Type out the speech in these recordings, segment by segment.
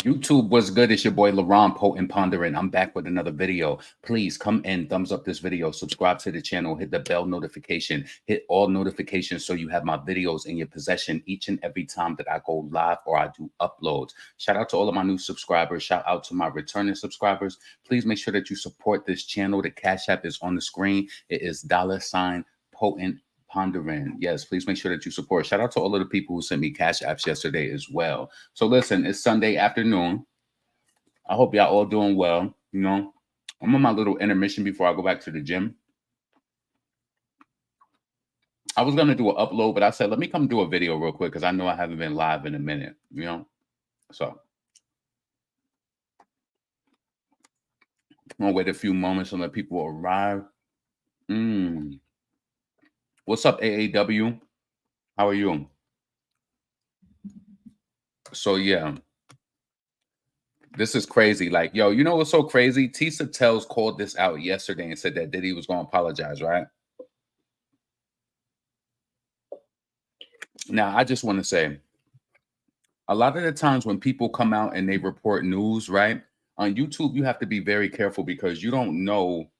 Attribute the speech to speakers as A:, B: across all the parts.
A: YouTube was good. It's your boy LaRon Potent Pondering. I'm back with another video. Please come in, thumbs up this video, subscribe to the channel, hit the bell notification, hit all notifications so you have my videos in your possession each and every time that I go live or I do uploads. Shout out to all of my new subscribers. Shout out to my returning subscribers. Please make sure that you support this channel. The Cash App is on the screen. It is $Potent Pondering. Yes, please make sure that you support. Shout out to all of the people who sent me cash apps yesterday as well. So listen, it's Sunday afternoon. I hope y'all all doing well. You know, I'm on my little intermission before I go back to the gym. I was going to do an upload, but I said, let me come do a video real quick because I know I haven't been live in a minute, you know? So I'm going to wait a few moments and let people arrive. What's up, AAW? How are you? So, yeah. This is crazy. Like, yo, you know what's so crazy? Tisa Tells called this out yesterday and said that Diddy was going to apologize, right? Now, I just want to say, a lot of the times when people come out and they report news, right? On YouTube, you have to be very careful because you don't know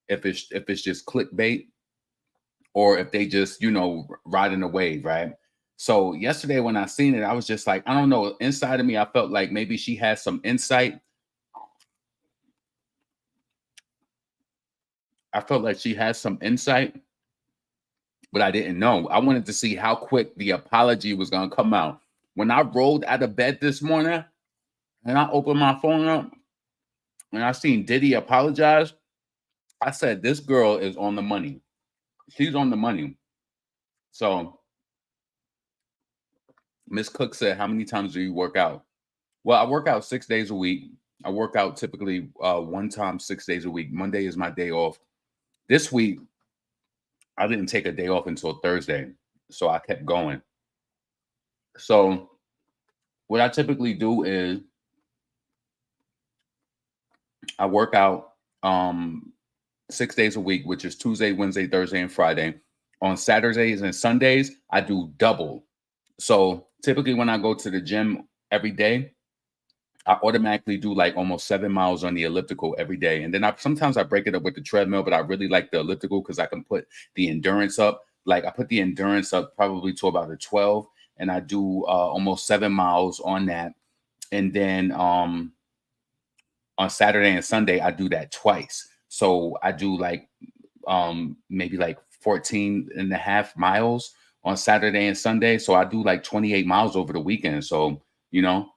A: if it's just clickbait or if they just, you know, riding a wave, right? So yesterday when I seen it, I was just like, I don't know. Inside of me, I felt like maybe she had some insight. I felt like she had some insight, but I didn't know. I wanted to see how quick the apology was going to come out. When I rolled out of bed this morning and I opened my phone up and I seen Diddy apologize, I said, this girl is on the money. She's on the money. So Miss Cook said, how many times do you work out? Well, I work out 6 days a week. I work out typically one time 6 days a week. Monday is my day off. This week, I didn't take a day off until Thursday. So I kept going. So what I typically do is I work out 6 days a week, which is Tuesday, Wednesday, Thursday, and Friday. On Saturdays and Sundays, I do double. So typically when I go to the gym every day, I automatically do like almost 7 miles on the elliptical every day. And then sometimes I break it up with the treadmill, but I really like the elliptical because I can put the endurance up. Like I put the endurance up probably to about a 12 and I do almost 7 miles on that. And then on Saturday and Sunday, I do that twice. So I do like maybe like 14 and a half miles on Saturday and Sunday. So I do like 28 miles over the weekend. So, you know,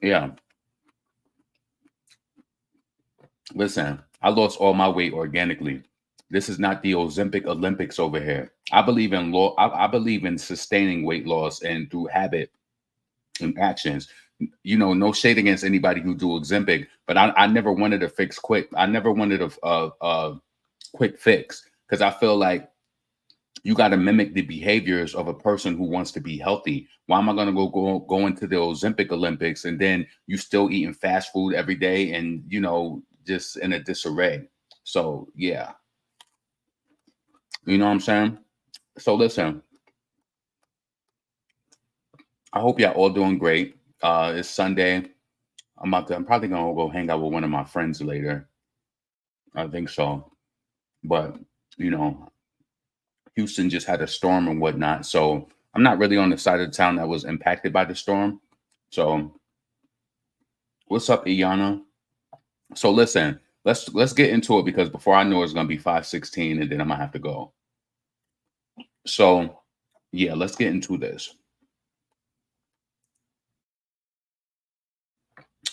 A: yeah. Listen, I lost all my weight organically. This is not the Ozempic Olympics over here. I believe in law. I believe in sustaining weight loss and through habit and actions. You know, no shade against anybody who do Ozempic, but I never wanted a fix quick. I never wanted a quick fix because I feel like you got to mimic the behaviors of a person who wants to be healthy. Why am I going to go into the Ozempic Olympics and then you still eating fast food every day and, you know, just in a disarray? So, yeah. You know what I'm saying? So, listen, I hope y'all all doing great. It's Sunday. I'm probably going to go hang out with one of my friends later. I think so. But, you know, Houston just had a storm and whatnot. So I'm not really on the side of the town that was impacted by the storm. So what's up, Iana? So listen, let's get into it because before I know it's gonna be 5:16 and then I'm gonna have to go. So yeah, let's get into this.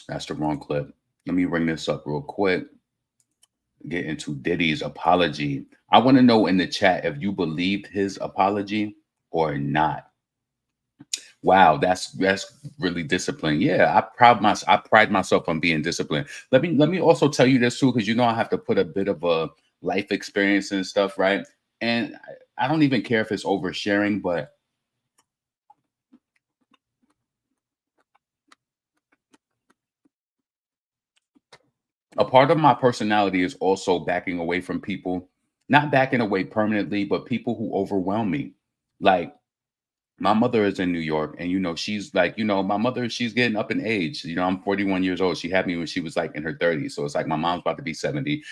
A: That's the wrong clip. Let me bring this up real quick. Get into Diddy's apology. I want to know in the chat if you believed his apology or not. Wow, that's really disciplined. Yeah, I pride myself on being disciplined. Let me also tell you this too, because you know I have to put a bit of a life experience and stuff, right? And I don't even care if it's oversharing, but a part of my personality is also backing away from people, not backing away permanently, but people who overwhelm me. Like My mother is in New York, and she's like, my mother, she's getting up in age. I'm 41 years old. She had me when she was like in her 30s. So it's like my mom's about to be 70.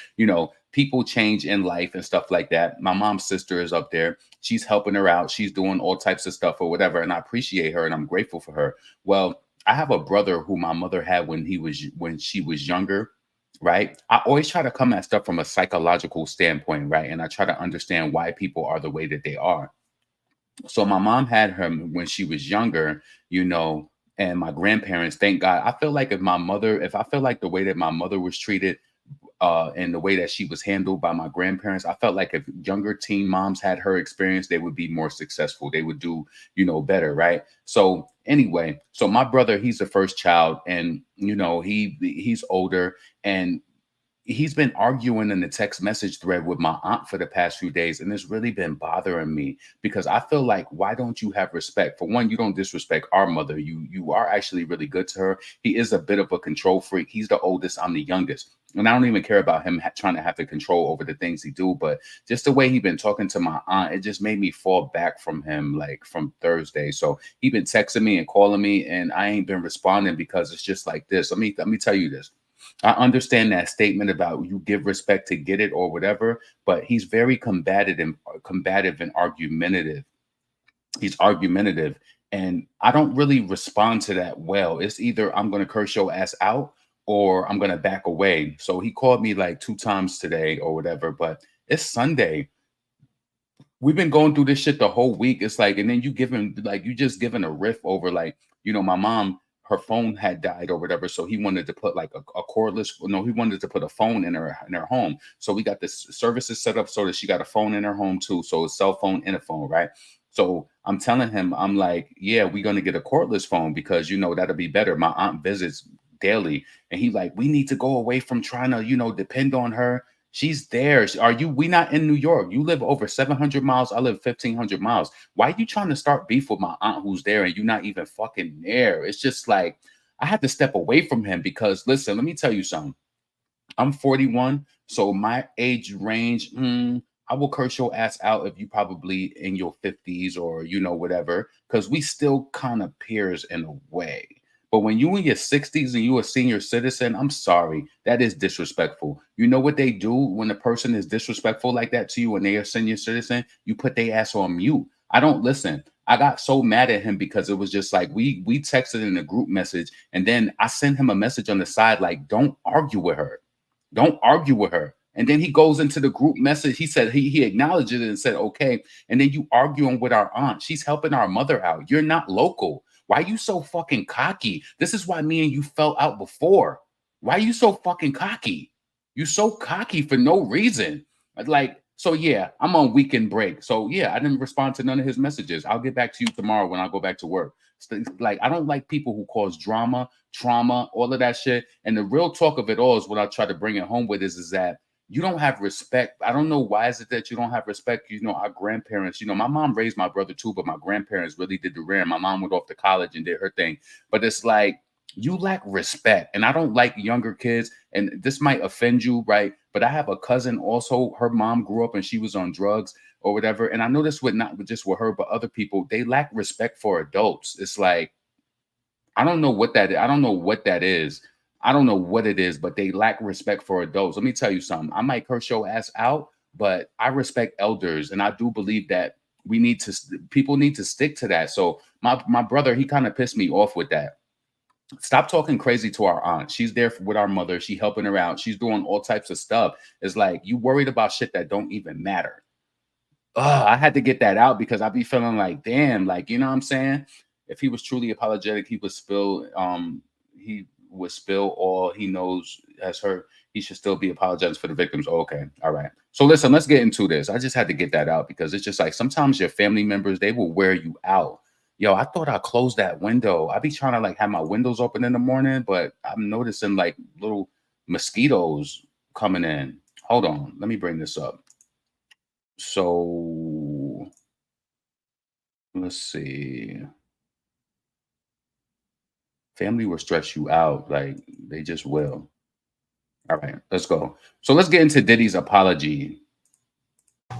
A: People change in life and stuff like that. My mom's sister is up there. She's helping her out. She's doing all types of stuff or whatever. And I appreciate her and I'm grateful for her. Well, I have a brother who my mother had when she was younger. Right. I always try to come at stuff from a psychological standpoint, right? And I try to understand why people are the way that they are. So my mom had her when she was younger, and my grandparents, thank God. I feel like if I feel like the way that my mother was treated, and the way that she was handled by my grandparents, I felt like if younger teen moms had her experience, they would be more successful. They would do, better, right? So anyway, so my brother, he's the first child, and he's older, and he's been arguing in the text message thread with my aunt for the past few days, and it's really been bothering me because I feel like, why don't you have respect? For one, you don't disrespect our mother. You are actually really good to her. He is a bit of a control freak. He's the oldest, I'm the youngest, and I don't even care about him trying to have the control over the things he do. But just the way he been talking to my aunt, it just made me fall back from him, like from Thursday. So he been texting me and calling me, and I ain't been responding because it's just like this. Let me tell you this. I understand that statement about you give respect to get it or whatever, but he's very combative and argumentative. He's argumentative, and I don't really respond to that well. It's either I'm going to curse your ass out or I'm going to back away. So he called me like 2 times today or whatever, but it's Sunday. We've been going through this shit the whole week. It's like, and then you just giving a riff over, like, my mom, her phone had died or whatever. So he wanted to put like a cordless, no, he wanted to put a phone in her home. So we got this services set up so that she got a phone in her home too. So a cell phone and a phone, right? So I'm telling him, I'm like, yeah, we're gonna get a cordless phone because that'll be better. My aunt visits daily, and he like, we need to go away from trying to, depend on her. She's there. We not in New York. You live over 700 miles. I live 1,500 miles. Why are you trying to start beef with my aunt who's there and you're not even fucking there? It's just like, I had to step away from him because, listen, let me tell you something. I'm 41, so my age range, I will curse your ass out if you probably in your 50s or whatever, because we still kind of peers in a way. But when you in your 60s and you a senior citizen, I'm sorry, that is disrespectful. You know what they do when a person is disrespectful like that to you and they are senior citizen? You put their ass on mute. I don't listen. I got so mad at him because it was just like we texted in a group message, and then I sent him a message on the side like, don't argue with her. Don't argue with her. And then he goes into the group message. He said he acknowledged it and said, okay. And then you arguing with our aunt. She's helping our mother out. You're not local. Why you so fucking cocky? This is why me and you fell out before. Why you so fucking cocky? You so cocky for no reason. Like, so yeah, I'm on weekend break. So yeah, I didn't respond to none of his messages. I'll get back to you tomorrow when I go back to work. Like, I don't like people who cause drama, trauma, all of that shit. And the real talk of it all is what I try to bring it home with is that you don't have respect. I don't know why is it that you don't have respect. Our grandparents, my mom raised my brother too, but my grandparents really did the rear. My mom went off to college and did her thing. But it's like, you lack respect. And I don't like younger kids. And this might offend you, right? But I have a cousin also, her mom grew up and she was on drugs or whatever. And I know this would not just with her, but other people, they lack respect for adults. It's like, I don't know what that is. I don't know what that is. I don't know what it is, but they lack respect for adults. Let me tell you something. I might curse your ass out, but I respect elders, and I do believe that people need to stick to that. So my brother, he kind of pissed me off with that. Stop talking crazy to our aunt. She's there with our mother. She helping her out. She's doing all types of stuff. It's like, you worried about shit that don't even matter. I had to get that out because I be feeling like, damn, like, you know what I'm saying? If he was truly apologetic, he would spill all he knows as hurt. He should still be apologizing for the victims. Okay. All right. So listen, let's get into this. I just had to get that out because it's just like sometimes your family members, they will wear you out. Yo, I thought I closed that window. I be trying to like have my windows open in the morning, but I'm noticing like little mosquitoes coming in. Hold on. Let me bring this up. So let's see. Family will stress you out, like they just will. All right, let's go. So let's get into Diddy's apology.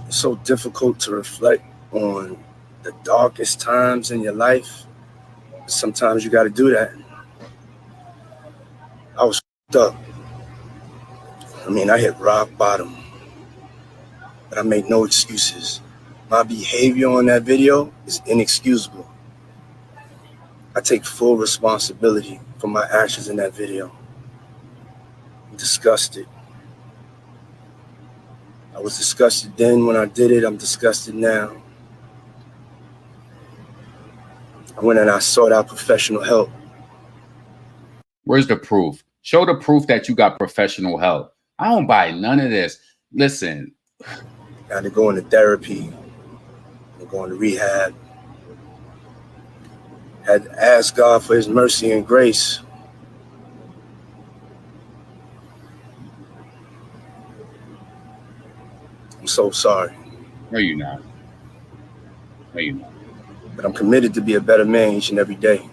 B: It's so difficult to reflect on The darkest times in your life, sometimes you got to do that. I was up. I hit rock bottom, but I make no excuses. My behavior on that video is inexcusable. I take full responsibility for my actions in that video. I'm disgusted. I was disgusted then when I did it. I'm disgusted now. I went and I sought out professional help.
A: Where's the proof? Show the proof that you got professional help. I don't buy none of this. Listen.
B: I had to go into therapy, going to rehab. Had to ask God for his mercy and grace. I'm so sorry.
A: No, you're not. No, you're not.
B: But I'm committed to be a better man each and every day.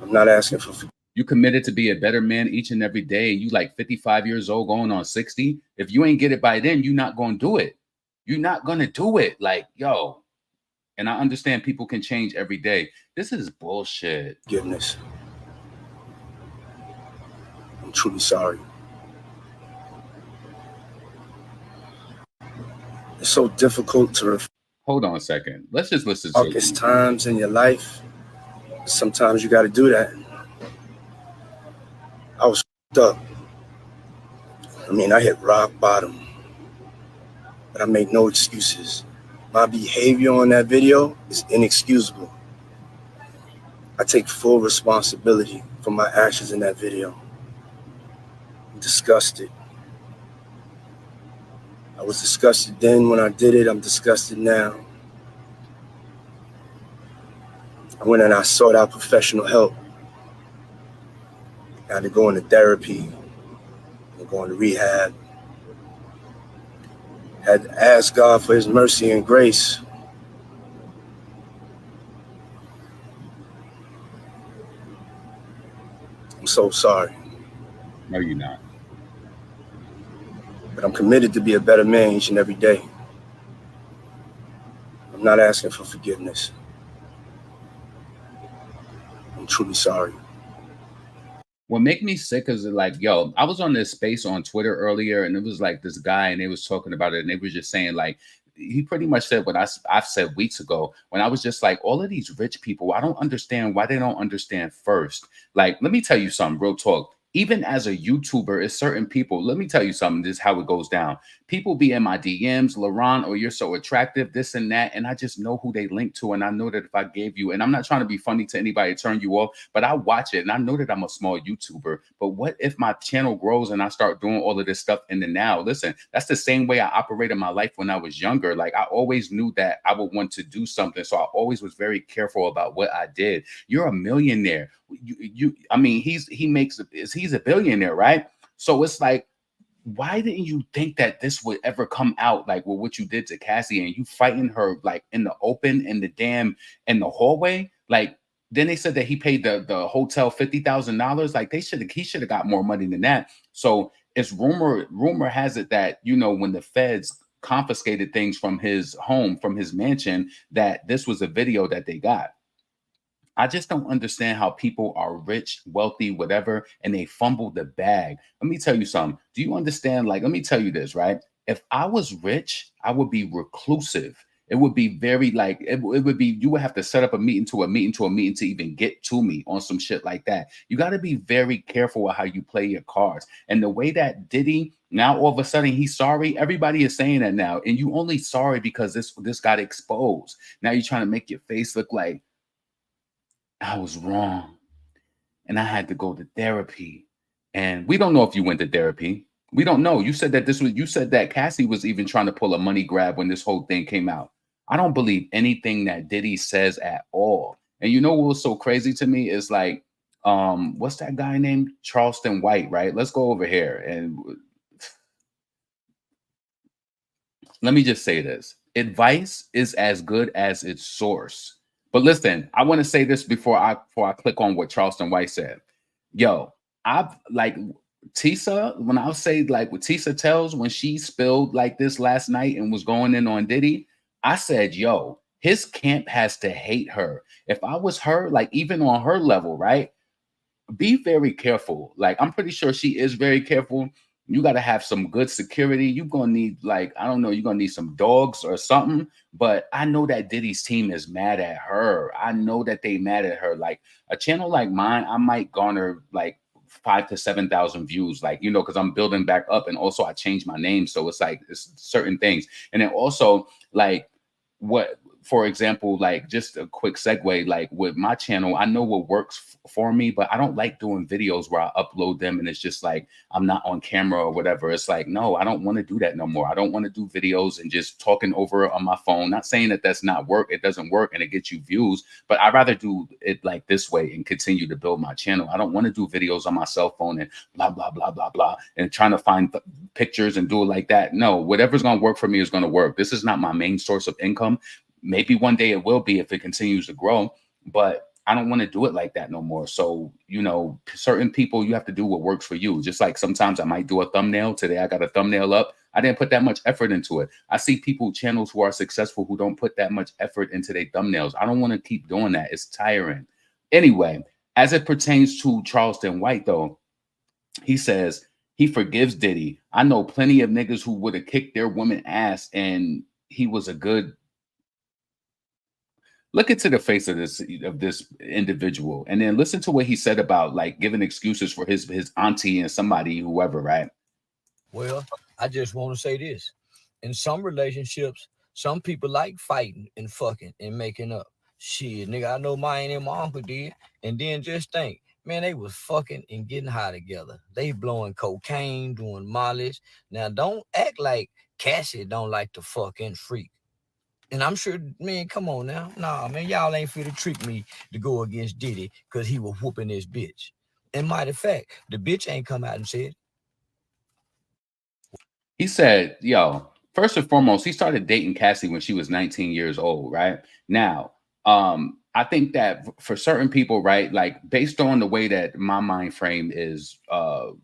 B: I'm not asking for forgiveness.
A: You committed to be a better man each and every day. You like 55 years old going on 60. If you ain't get it by then, you're not going to do it. You're not going to do it. Like, yo. And I understand people can change every day. This is bullshit.
B: Forgiveness. I'm truly sorry. It's so difficult to
A: hold on a second. Let's just listen to
B: darkest times in your life. Sometimes you got to do that. I was up. I hit rock bottom, but I make no excuses. My behavior on that video is inexcusable. I take full responsibility for my actions in that video. I'm disgusted. I was disgusted then when I did it. I'm disgusted now. I went and I sought out professional help. I had to go into therapy, going to rehab. Had to ask God for his mercy and grace. I'm so sorry.
A: No, you're not.
B: But I'm committed to be a better man each and every day. I'm not asking for forgiveness. I'm truly sorry.
A: What make me sick is like, yo, I was on this space on Twitter earlier, and it was like this guy, and they was talking about it, and they was just saying like, he pretty much said what I've said weeks ago when I was just like, all of these rich people, I don't understand why they don't understand first. Like, let me tell you something, real talk. Even as a YouTuber, it's certain people. Let me tell you something. This is how it goes down. People be in my DMs, LaRon, or you're so attractive, this and that. And I just know who they link to. And I know that if I gave you, and I'm not trying to be funny to anybody, turn you off, but I watch it and I know that I'm a small YouTuber. But what if my channel grows and I start doing all of this stuff in the now? Listen, that's the same way I operated my life when I was younger. Like, I always knew that I would want to do something. So I always was very careful about what I did. You're a millionaire. He's a billionaire, right? So it's like, why didn't you think that this would ever come out, like with what you did to Cassie and you fighting her like in the open in the hallway? Like, then they said that he paid the hotel $50,000. Like, he should have got more money than that. So it's rumor has it that, when the feds confiscated things from his home, from his mansion, that this was a video that they got. I just don't understand how people are rich, wealthy, whatever, and they fumble the bag. Let me tell you something. Do you understand? Like, let me tell you this, right? If I was rich, I would be reclusive. It would be very like, it would be, you would have to set up a meeting to a meeting to a meeting to even get to me on some shit like that. You got to be very careful with how you play your cards. And the way that Diddy, now all of a sudden he's sorry, everybody is saying that now. And you only sorry because this got exposed. Now you're trying to make your face look like, I was wrong and I had to go to therapy. And we don't know if you went to therapy. We don't know. You said that Cassie was even trying to pull a money grab when this whole thing came out. I don't believe anything that Diddy says at all. And you know what was so crazy to me is like, what's that guy named Charleston White, right? Let's go over here. And let me just say this. Advice is as good as its source. But listen, I want to say this before I click on what Charleston White said. Yo, I've like Tisa, when I say like what Tisa tells when she spilled like this last night and was going in on Diddy, I said, yo, his camp has to hate her. If I was her, like even on her level, right? Be very careful. Like, I'm pretty sure she is very careful. You got to have some good security. You're going to need, like, I don't know, you're going to need some dogs or something. But I know that Diddy's team is mad at her. I know that they mad at her. Like, a channel like mine, I might garner like 5 to 7,000 views, like, you know, because I'm building back up. And also, I changed my name. So it's like, it's certain things. And then also, like, what, for example, like just a quick segue, like with my channel, I know what works for me, but I don't like doing videos where I upload them and it's just like I'm not on camera or whatever. It's like, no, I don't want to do that no more. I don't want to do videos and just talking over it on my phone. Not saying that that's not work. It doesn't work and it gets you views, but I'd rather do it like this way and continue to build my channel. I don't want to do videos on my cell phone and blah, blah, blah, blah, blah, and trying to find pictures and do it like that. No, whatever's going to work for me is going to work. This is not my main source of income. Maybe one day it will be if it continues to grow, but I don't want to do it like that no more. So, you know, certain people, you have to do what works for you. Just like sometimes I might do a thumbnail. Today I got a thumbnail up. I didn't put that much effort into it. I see people, channels who are successful who don't put that much effort into their thumbnails. I don't want to keep doing that. It's tiring. Anyway, as it pertains to Charleston White, though, he says he forgives Diddy. I know plenty of niggas who would have kicked their woman ass and he was a good. Look into the face of this individual and then listen to what he said about like giving excuses for his auntie and somebody, whoever, right?
C: Well, I just want to say this. In some relationships, some people like fighting and fucking and making up. Shit, nigga, I know mine and my uncle did. And then just think, man, they was fucking and getting high together. They blowing cocaine, doing mollies. Now, don't act like Cassie don't like to fuck and freak. And I'm sure, man, come on now. Nah, man, y'all ain't fit to trick me to go against Diddy because he was whooping this bitch. And matter of fact, the bitch ain't come out and said.
A: He said, yo, first and foremost, he started dating Cassie when she was 19 years old, right? Now, I think that for certain people, right, like based on the way that my mind frame is, the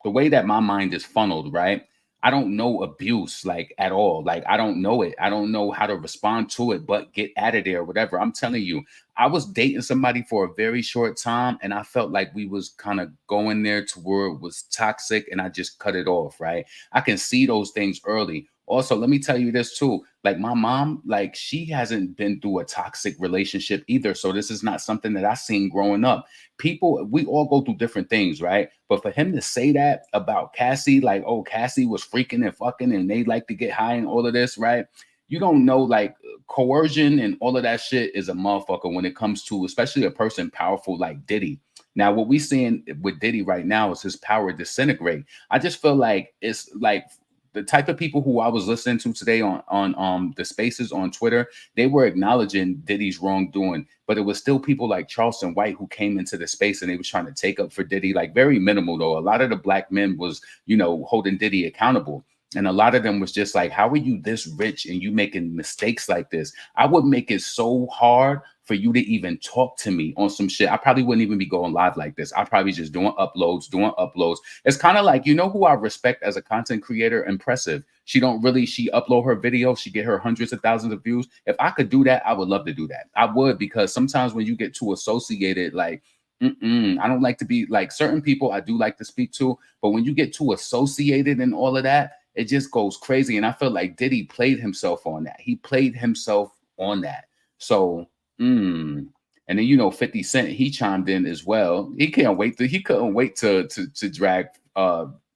A: way that my mind is funneled, right? I don't know abuse like at all. Like I don't know it. I don't know how to respond to it, but get out of there, whatever. I'm telling you, I was dating somebody for a very short time and I felt like we was kind of going there to where it was toxic and I just cut it off, right? I can see those things early. Also, let me tell you this too. Like my mom, like she hasn't been through a toxic relationship either. So this is not something that I seen growing up. People, we all go through different things, right? But for him to say that about Cassie, like, oh, Cassie was freaking and fucking and they like to get high and all of this, right? You don't know, like coercion and all of that shit is a motherfucker when it comes to especially a person powerful like Diddy. Now, what we seeing with Diddy right now is his power disintegrate. I just feel like it's like the type of people who I was listening to today on the spaces on Twitter, they were acknowledging Diddy's wrongdoing, but it was still people like Charleston White who came into the space and they was trying to take up for Diddy, like very minimal though. A lot of the black men was, you know, holding Diddy accountable. And a lot of them was just like, how are you this rich and you making mistakes like this? I would make it so hard for you to even talk to me on some shit. I probably wouldn't even be going live like this. I'd probably just doing uploads. It's kind of like, you know who I respect as a content creator? Impressive. She upload her video. She get her hundreds of thousands of views. If I could do that, I would love to do that. I would, because sometimes when you get too associated, like, I don't like to be like certain people I do like to speak to, but when you get too associated and all of that, it just goes crazy. And I feel like Diddy played himself on that. He played himself on that. So, and then, you know, 50 Cent, he chimed in as well. He couldn't wait to drag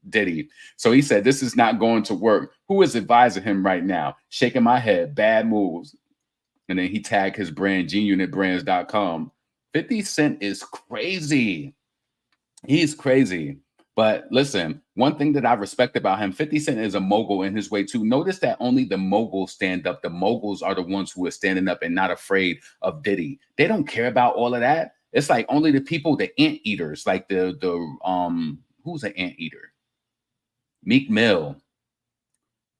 A: Diddy. So he said, this is not going to work. Who is advising him right now? Shaking my head, bad moves. And then he tagged his brand, gunitbrands.com. 50 Cent is crazy. He's crazy. But listen, one thing that I respect about him, 50 Cent is a mogul in his way too. Notice that only the moguls stand up. The moguls are the ones who are standing up and not afraid of Diddy. They don't care about all of that. It's like only the people, the anteaters, like who's an anteater? Meek Mill.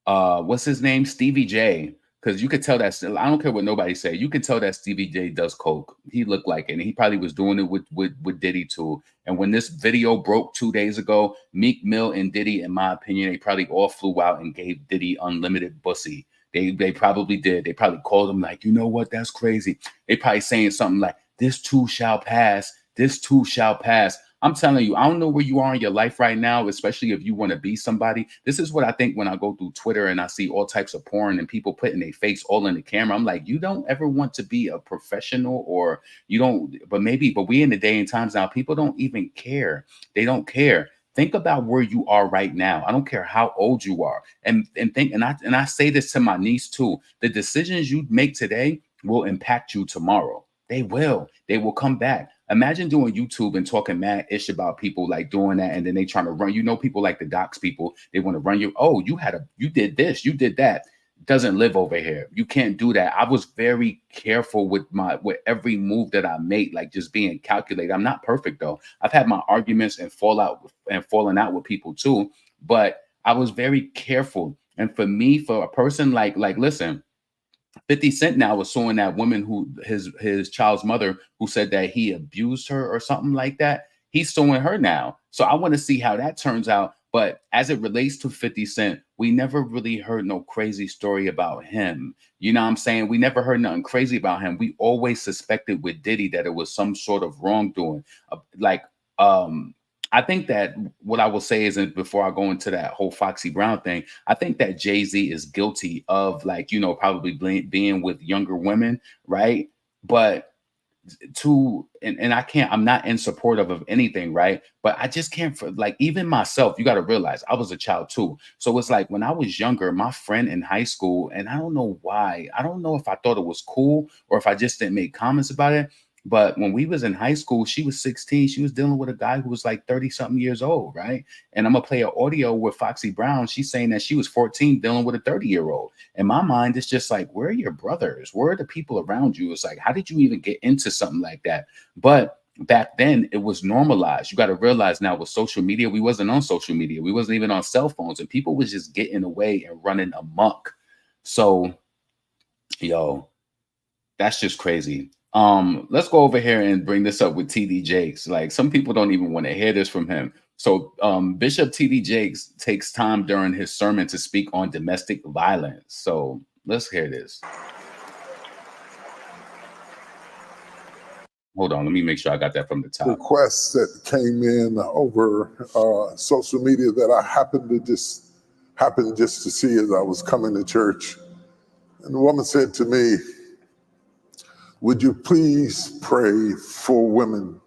A: What's his name? Stevie J. Because you could tell that, I don't care what nobody say, you can tell that Stevie J does coke. He looked like it, and he probably was doing it with Diddy too. And when this video broke 2 days ago, Meek Mill and Diddy, in my opinion, they probably all flew out and gave Diddy unlimited pussy. They probably did. They probably called him like, you know what? That's crazy. They probably saying something like, this too shall pass. This too shall pass. I'm telling you, I don't know where you are in your life right now, especially if you want to be somebody. This is what I think when I go through Twitter and I see all types of porn and people putting their face all in the camera. I'm like, you don't ever want to be a professional, or you don't, but we in the day and times now, people don't even care. They don't care. Think about where you are right now. I don't care how old you are. And I say this to my niece too. The decisions you make today will impact you tomorrow. They will come back. Imagine doing YouTube and talking mad ish about people, like doing that, and then they trying to run, people like the docs people, they want to run you. Oh, you did this, you did that. Doesn't live over here. You can't do that. I was very careful with every move that I made, like just being calculated. I'm not perfect though. I've had my arguments and falling out with people too, but I was very careful. And for me, for a person like listen, 50 Cent now was suing that woman who his child's mother, who said that he abused her or something like that. He's suing her now. So I want to see how that turns out. But as it relates to 50 Cent, we never really heard no crazy story about him. You know what I'm saying? We never heard nothing crazy about him. We always suspected with Diddy that it was some sort of wrongdoing. I think that what I will say is, before I go into that whole Foxy Brown thing, I think that Jay-Z is guilty of probably being with younger women, right? But I'm not in support of anything, right? But I just can't, even myself, you got to realize I was a child too. So it's like when I was younger, my friend in high school, and I don't know why, I don't know if I thought it was cool or if I just didn't make comments about it. But when we was in high school, she was 16. She was dealing with a guy who was like 30 something years old, right? And I'm gonna play an audio with Foxy Brown. She's saying that she was 14 dealing with a 30-year-old. In my mind, it's just like, where are your brothers? Where are the people around you? It's like, how did you even get into something like that? But back then it was normalized. You got to realize now with social media, we wasn't on social media. We wasn't even on cell phones, and people was just getting away and running amok. So, that's just crazy. Let's go over here and bring this up with TD Jakes. Like, some people don't even want to hear this from him. So Bishop TD Jakes takes time during his sermon to speak on domestic violence. So let's hear this. Hold on, let me make sure I got that from the top.
D: Requests that came in over social media that I happened just to see as I was coming to church. And the woman said to me, would you please pray for women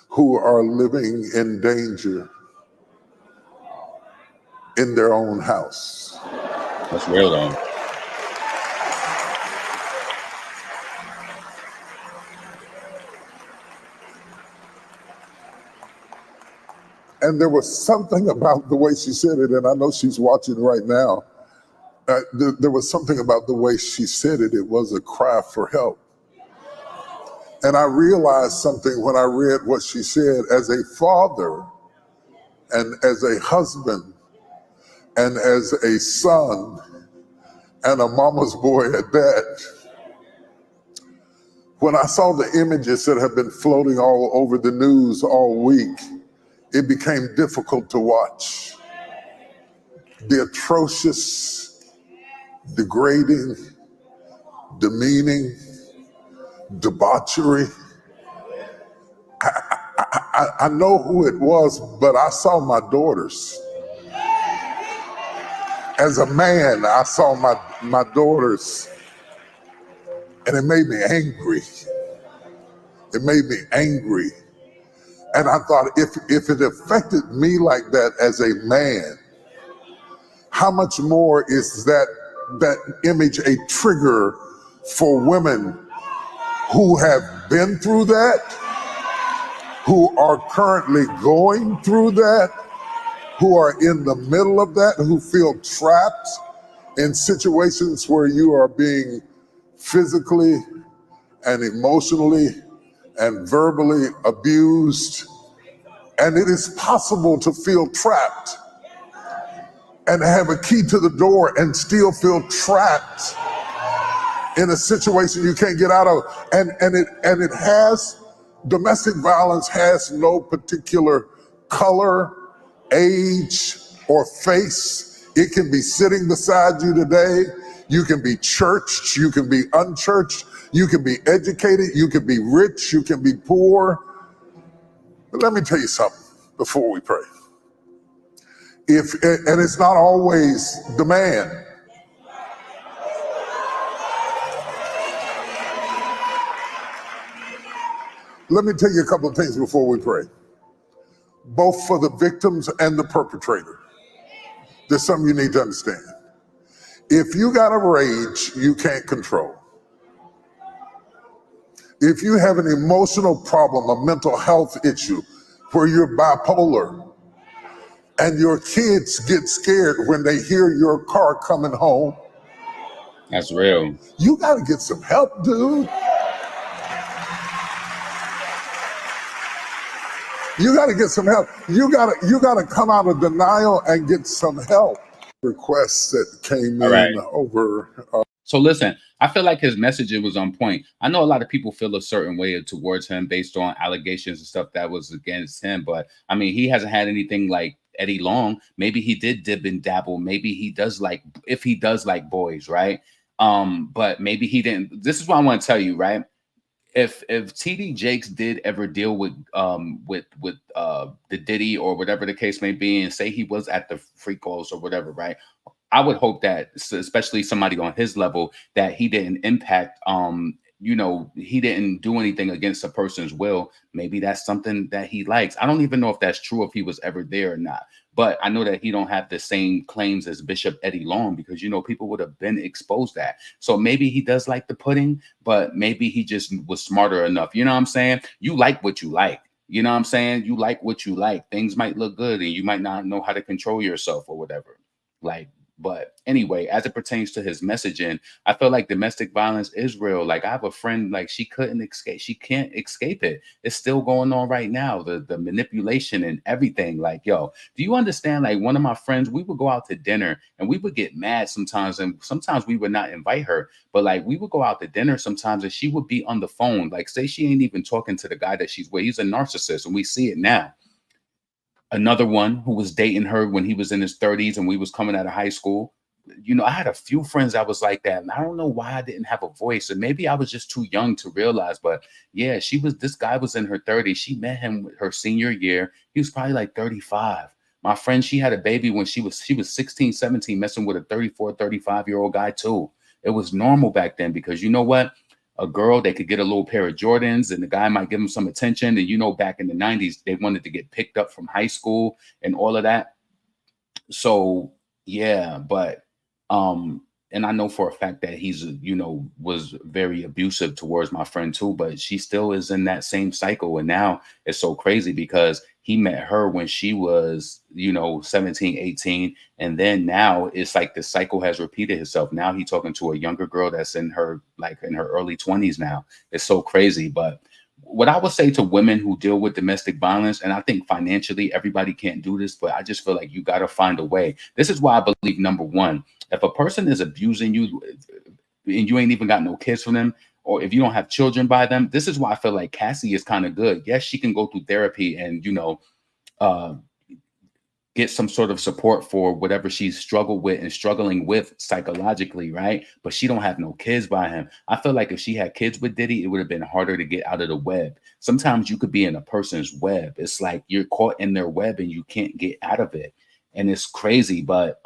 D: who are living in danger in their own house?
A: That's real though.
D: And there was something about the way she said it, and I know she's watching right now. There was something about the way she said it. It was a cry for help. And I realized something when I read what she said. As a father and as a husband and as a son and a mama's boy at that, when I saw the images that have been floating all over the news all week, it became difficult to watch. The atrocious, degrading, demeaning, debauchery. I know who it was, but I saw my daughters. As a man, I saw my daughters, and it made me angry. It made me angry. And I thought, if it affected me like that as a man, how much more is that image a trigger for women who have been through that, who are currently going through that, who are in the middle of that, who feel trapped in situations where you are being physically and emotionally and verbally abused. And it is possible to feel trapped and have a key to the door and still feel trapped in a situation you can't get out of. And it has, domestic violence has no particular color, age, or face. It can be sitting beside you today. You can be churched. You can be unchurched. You can be educated. You can be rich. You can be poor. But let me tell you something before we pray. And it's not always the man. Let me tell you a couple of things before we pray. Both for the victims and the perpetrator. There's something you need to understand. If you got a rage you can't control, if you have an emotional problem, a mental health issue where you're bipolar, and your kids get scared when they hear your car coming home,
A: that's real.
D: You got to get some help, dude. You got to get some help. You got to come out of denial and get some help. Requests that came in over.
A: So listen, I feel like his message was on point. I know a lot of people feel a certain way towards him based on allegations and stuff that was against him, but I mean, he hasn't had anything like Eddie Long. Maybe he did dib and dabble. Maybe he does like, if he does like boys, right? But maybe he didn't. This is what I want to tell you, right? If TD Jakes did ever deal with the Diddy or whatever the case may be, and say he was at the free calls or whatever, right? I would hope that, especially somebody on his level, that he didn't impact, you know, he didn't do anything against a person's will. Maybe that's something that he likes. I don't even know if that's true, if he was ever there or not. But I know that he don't have the same claims as Bishop Eddie Long, because, you know, people would have been exposed that. So maybe he does like the pudding, but maybe he just was smarter enough. You know what I'm saying? You like what you like. You know what I'm saying? You like what you like. Things might look good and you might not know how to control yourself or whatever. Like, but anyway, as it pertains to his messaging, I feel like domestic violence is real. Like, I have a friend, like, she couldn't escape. She can't escape it. It's still going on right now. The manipulation and everything. Like, yo, do you understand? Like, one of my friends, we would go out to dinner and we would get mad sometimes. And sometimes we would not invite her. But like, we would go out to dinner sometimes and she would be on the phone. Like, say she ain't even talking to the guy that she's with. He's a narcissist and we see it now. Another one who was dating her when he was in his 30s and we was coming out of high school. You know, I had a few friends that was like that. And I don't know why I didn't have a voice. And maybe I was just too young to realize. But yeah, this guy was in her 30s. She met him her senior year. He was probably like 35. My friend, she had a baby when she was 16, 17, messing with a 34, 35-year-old guy too. It was normal back then because you know what? A girl, they could get a little pair of Jordans and the guy might give them some attention. And, you know, back in the 90s, they wanted to get picked up from high school and all of that. So, yeah, but, and I know for a fact that he's, you know, was very abusive towards my friend too, but she still is in that same cycle. And now it's so crazy because he met her when she was, you know, 17, 18. And then now it's like the cycle has repeated itself. Now he's talking to a younger girl that's in her, like in her early 20s now. It's so crazy. But what I would say to women who deal with domestic violence, and I think financially everybody can't do this, but I just feel like you got to find a way. This is why I believe, number one, if a person is abusing you and you ain't even got no kids from them, or if you don't have children by them, this is why I feel like Cassie is kind of good. Yes, she can go through therapy and, you know, get some sort of support for whatever she's struggled with and struggling with psychologically, right? But she don't have no kids by him. I feel like if she had kids with Diddy, it would have been harder to get out of the web. Sometimes you could be in a person's web. It's like you're caught in their web and you can't get out of it. And it's crazy. But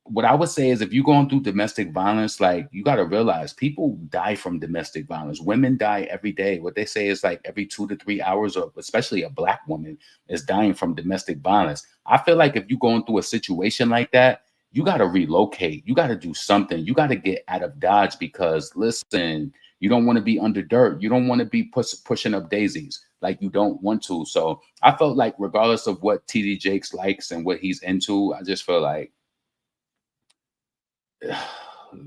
A: what I would say is if you're going through domestic violence, like you got to realize people die from domestic violence. Women die every day. What they say is like every 2 to 3 hours, or especially a Black woman is dying from domestic violence. I feel like if you're going through a situation like that, you got to relocate. You got to do something. You got to get out of Dodge because listen, you don't want to be under dirt. You don't want to be pushing up daisies. Like you don't want to. So I felt like regardless of what TD Jakes likes and what he's into, I just feel like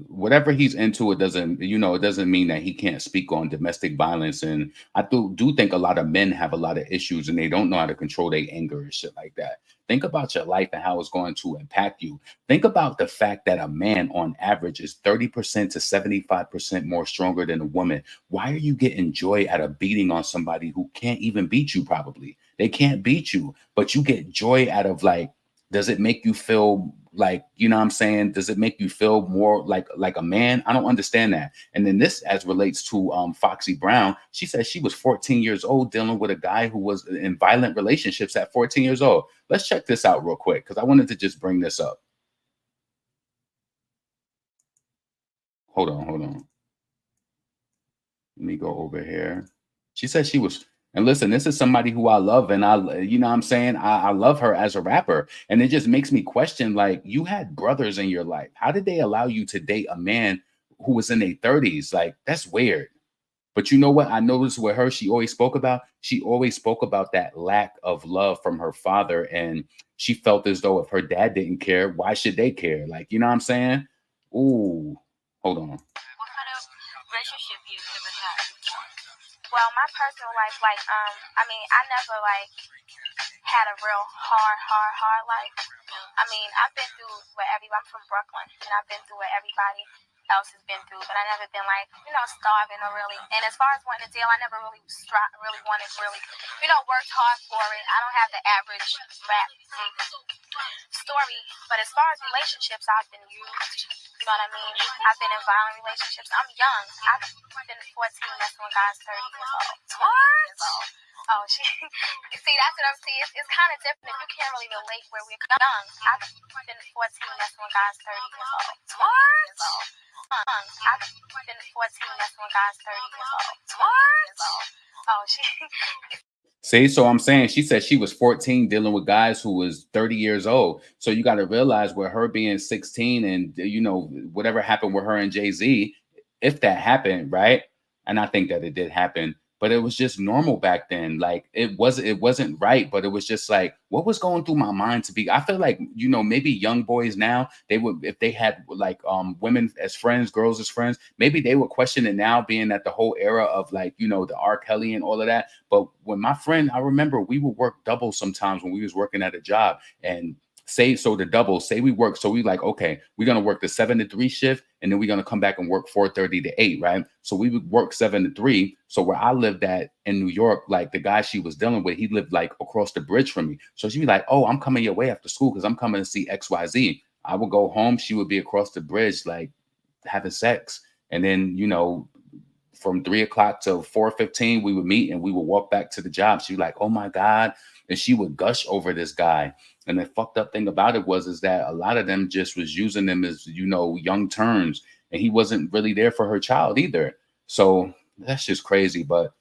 A: whatever he's into, it doesn't mean that he can't speak on domestic violence. And I do think a lot of men have a lot of issues and they don't know how to control their anger and shit like that. Think about your life and how it's going to impact you. Think about the fact that a man on average is 30% to 75% more stronger than a woman. Why are you getting joy out of beating on somebody who can't even beat you? Probably they can't beat you, but you get joy out of like does it make you feel like, you know what I'm saying? Does it make you feel more like a man? I don't understand that. And then this as relates to Foxy Brown. She said she was 14 years old dealing with a guy who was in violent relationships at 14 years old. Let's check this out real quick because I wanted to just bring this up. Hold on. Let me go over here. She said she was, and listen, this is somebody who I love, and you know what I'm saying? I love her as a rapper. And it just makes me question, like, you had brothers in your life. How did they allow you to date a man who was in their 30s? Like, that's weird. But you know what I noticed with her, she always spoke about that lack of love from her father. And she felt as though if her dad didn't care, why should they care? Like, you know what I'm saying? Ooh, hold on.
E: What kind of relationship you ever had? Well, my personal life, like, I mean, I never, like, had a real hard life. I mean, I've been through what I'm from Brooklyn, and I've been through what everybody else has been through, but I never been, like, you know, starving or really. And as far as wanting a deal, I never really wanted, you know, worked hard for it. I don't have the average rap story, but as far as relationships, I've been used. You know what I mean? I've been in violent relationships. I'm young. I've been 14. That's when God's 30 years old. 20 years old. Oh, shit. See, that's what I'm saying. It's kind of different if you can't really relate where we're young. I've been 14. That's when God's 30 years old. 20 years old. I've been 14. That's when God's 30 years old. 20 years old. Oh, shit.
A: See, so I'm saying she said she was 14 dealing with guys who was 30 years old. So you got to realize with her being 16 and, you know, whatever happened with her and Jay-Z, if that happened, right? And I think that it did happen, but it was just normal back then. Like it wasn't right, but it was just like, what was going through my mind to be, I feel like, you know, maybe young boys now, they would, if they had like women as friends, girls as friends, maybe they would question it now, being at the whole era of like, you know, the R. Kelly and all of that. But when my friend, I remember we would work double sometimes when we was working at a job, and say we work. So we like, okay, we're going to work the 7 to 3 shift, and then we're going to come back and work 4:30 to 8, right? So we would work 7 to 3. So where I lived at in New York, like the guy she was dealing with, he lived like across the bridge from me. So she'd be like, oh, I'm coming your way after school because I'm coming to see XYZ. I would go home. She would be across the bridge, like having sex. And then, you know, from 3 o'clock to 4:15, we would meet and we would walk back to the job. She'd be like, oh my God. And she would gush over this guy. And the fucked up thing about it is that a lot of them just was using them as, you know, young terms. And he wasn't really there for her child either. So that's just crazy. But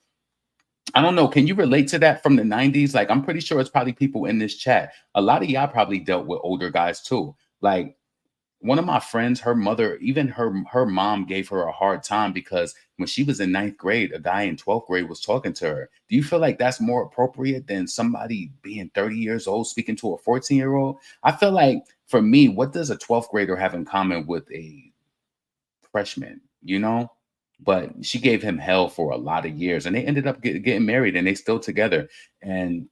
A: I don't know. Can you relate to that from the 90s? Like, I'm pretty sure it's probably people in this chat. A lot of y'all probably dealt with older guys too. Like one of my friends, her mother, even her mom gave her a hard time because when she was in 9th grade, a guy in 12th grade was talking to her. Do you feel like that's more appropriate than somebody being 30 years old speaking to a 14-year-old? I feel like for me, what does a 12th grader have in common with a freshman, you know? But she gave him hell for a lot of years, and they ended up getting married, and they still together. And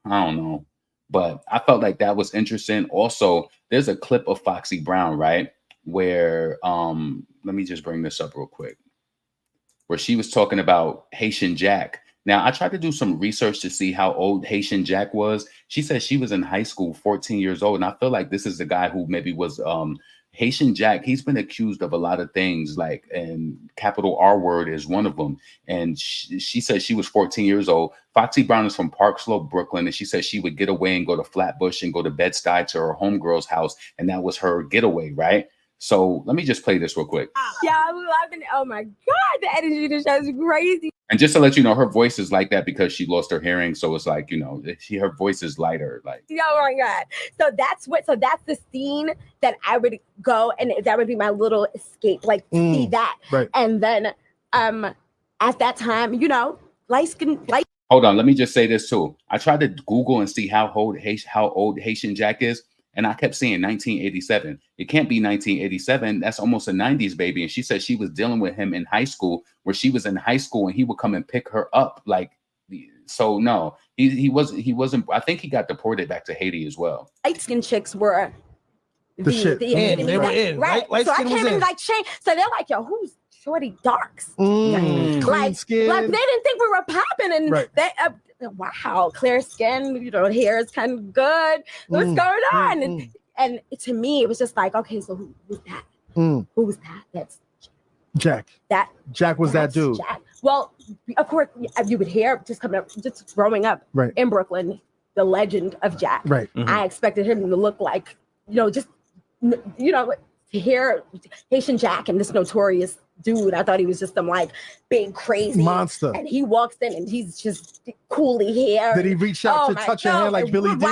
A: I don't know. But I felt like that was interesting. Also, there's a clip of Foxy Brown, right? Where let me just bring this up real quick. Where she was talking about Haitian Jack. Now, I tried to do some research to see how old Haitian Jack was. She said she was in high school, 14 years old. And I feel like this is the guy who maybe was Haitian Jack. He's been accused of a lot of things, like, and capital R word is one of them. And she said she was 14 years old. Foxy Brown is from Park Slope, Brooklyn. And she said she would get away and go to Flatbush and go to Bed-Stuy to her homegirl's house. And that was her getaway, right? So let me just play this real quick.
F: Yeah, I'm loving it. Oh my God, the energy of the show is crazy.
A: And just to let you know, her voice is like that because she lost her hearing. So it's like, you know, her voice is lighter. Like,
F: oh my God. So that's the scene that I would go, and that would be my little escape, like see that. Right. And then at that time, you know, light skin.
A: Hold on, let me just say this too. I tried to Google and see how old Haitian Jack is. And I kept seeing 1987. It can't be 1987. That's almost a 90s baby. And she said she was dealing with him in high school, where she was in high school and he would come and pick her up. Like, so no, he wasn't. I think he got deported back to Haiti as well.
F: Light skin chicks were
G: the shit. They were in, right?
F: So I came in like change. So they're like, yo, who's Shorty Darks?
G: Clean
F: like
G: skin.
F: they didn't think we were popping, and they wow, clear skin, you know, hair is kind of good. What's going on? And to me, it was just like, okay, so who was that? Who was that? That's
G: Jack. Jack was that dude.
F: Jack. Well, of course, you would hear just coming up, just growing up in Brooklyn, the legend of Jack.
G: Right.
F: I expected him to look like, you know, just, you know, to hear Haitian Jack and this notorious dude. I thought he was just some like big crazy
G: monster.
F: And he walks in and he's just coolly here.
G: Did he reach out to touch your hand like Billy D?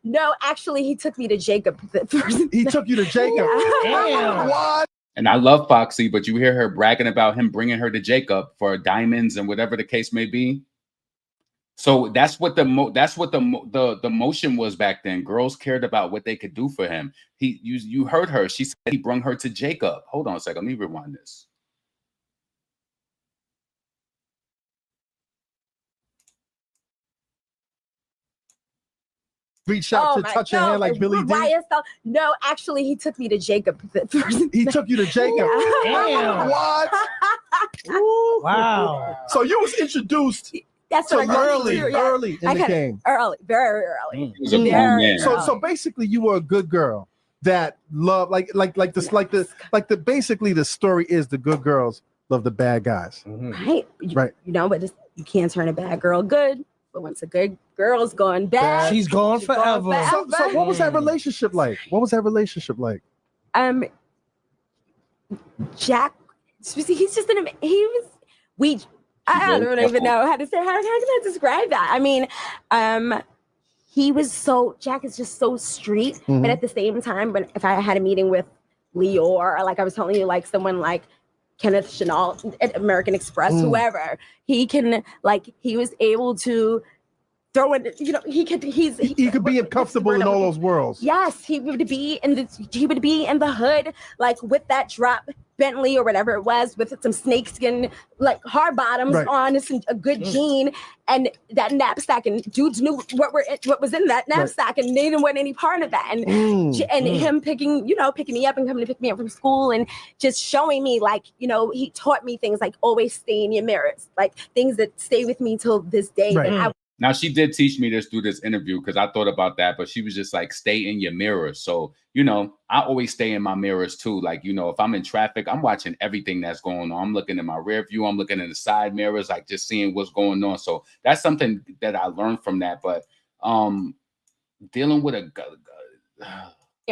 F: No, actually, he took me to Jacob.
G: He took you to Jacob.
F: Damn.
G: What?
A: And I love Foxy, but you hear her bragging about him bringing her to Jacob for diamonds and whatever the case may be. So that's what the motion was back then. Girls cared about what they could do for him. You heard her. She said he brought her to Jacob. Hold on a second. Let me rewind this.
G: Reach out to touch your hand like Billy D?
F: No, actually, he took me to Jacob.
G: He took you to Jacob.
F: Damn.
G: What?
H: Wow.
G: So you was introduced
F: That's what
G: early in the game.
F: Early, very early.
A: He was a grown man.
G: So basically, you were a good girl that loved basically the story is the good girls love the bad guys.
F: Right.
G: Right.
F: You know, but you can't turn a bad girl good. But once a good girl's gone bad,
H: she's gone forever.
G: So what was that relationship like?
F: Jack, he's just I don't even know how can I describe that? I mean, Jack is just so street, but at the same time, if I had a meeting with Leor, or like I was telling you, like someone like Kenneth Chanel at American Express, whoever, he was able to throw in, you know, he could be
G: comfortable in all those worlds.
F: Yes, he would be in the hood, like with that drop Bentley or whatever it was, with some snakeskin, like hard bottoms on, a good jean, and that knapsack. And dudes knew what was in that knapsack, and they didn't want any part of that. And him picking me up and coming to pick me up from school, and just showing me, like, you know, he taught me things like always stay in your mirrors, like things that stay with me till this day.
A: Now, she did teach me this through this interview, because I thought about that, but she was just like, stay in your mirrors. So, you know, I always stay in my mirrors too. Like, you know, if I'm in traffic, I'm watching everything that's going on. I'm looking in my rear view. I'm looking in the side mirrors, like just seeing what's going on. So that's something that I learned from that. But dealing with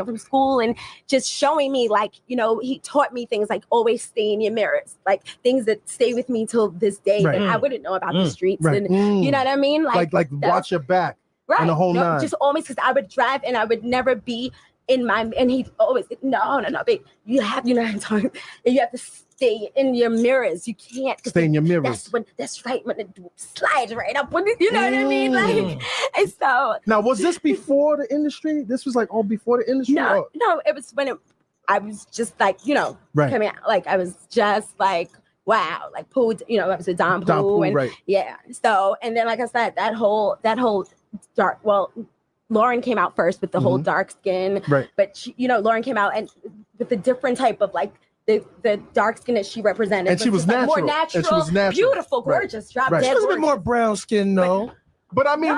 F: from school, and just showing me, like, you know, he taught me things like always stay in your mirrors, like things that stay with me till this day that I wouldn't know about the streets. And you know what I mean? Like
G: watch your back.
F: Right.
G: And the whole nine.
F: Just always, because I would drive and I would never be in my, and he always, no, babe, you have to stay in your mirrors. You can't
G: stay in your mirrors.
F: That's right when it slides right up. You know what I mean? Like, and so.
G: Now, was this before the industry? This was like all before the industry?
F: No, it was when I was just like, you know, coming out. Like, I was just like, wow, like Pooh, you know, I was a Don Pooh, and yeah. So, and then, like I said, that whole dark, well, Lauren came out first with the whole dark skin, but she, you know, Lauren came out and with a different type of, like, the dark skin that she represented,
G: and she was natural.
F: More natural,
G: and she was natural,
F: beautiful, gorgeous, drop dead.
H: She was a bit more brown skin, though.
G: But I mean,